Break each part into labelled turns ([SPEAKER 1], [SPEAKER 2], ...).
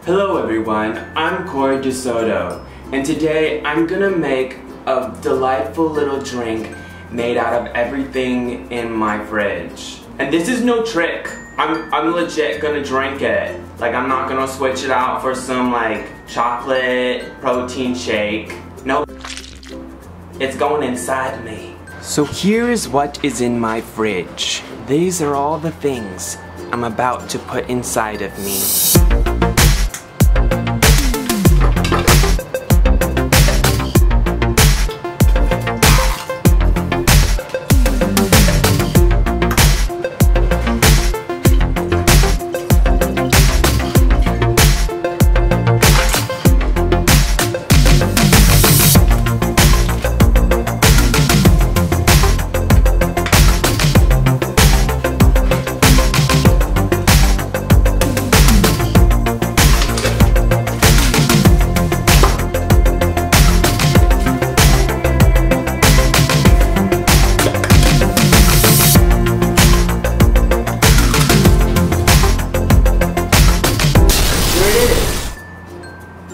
[SPEAKER 1] Hello everyone, I'm Kory DeSoto, and today I'm gonna make a delightful little drink made out of everything in my fridge. And this is no trick. I'm legit gonna drink it. Like, I'm not gonna switch it out for some like chocolate protein shake. Nope. It's going inside me. So here is what is in my fridge. These are all the things I'm about to put inside of me.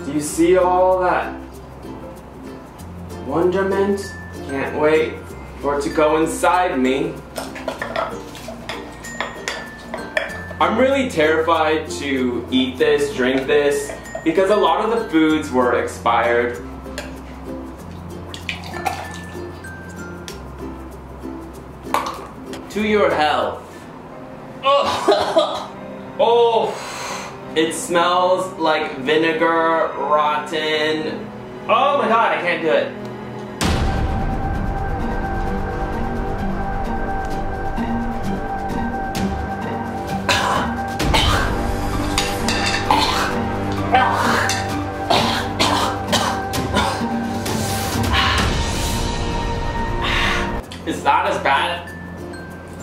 [SPEAKER 1] Do you see all that wonderment? Can't wait for it to go inside me. I'm really terrified to eat this, drink this, because a lot of the foods were expired. To your health. Oh. It smells like vinegar, rotten. Oh my god, I can't do it. It's not as bad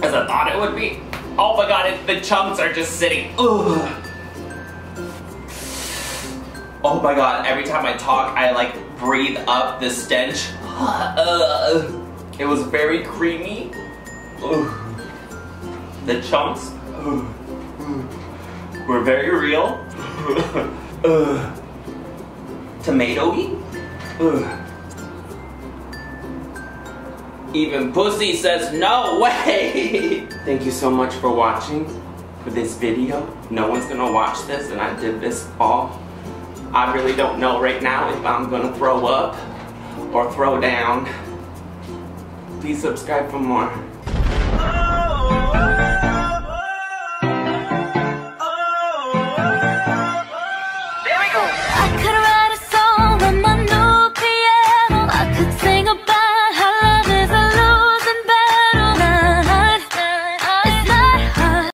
[SPEAKER 1] as I thought it would be. Oh my god, the chunks are just sitting. Ugh. Oh my god, every time I talk, I like breathe up the stench. It was very creamy. The chunks were very real. Tomatoey. Even pussy says no way. Thank you so much for watching for this video. No one's gonna watch this, and I did this all. I really don't know right now if I'm gonna throw up or throw down. Please subscribe for more.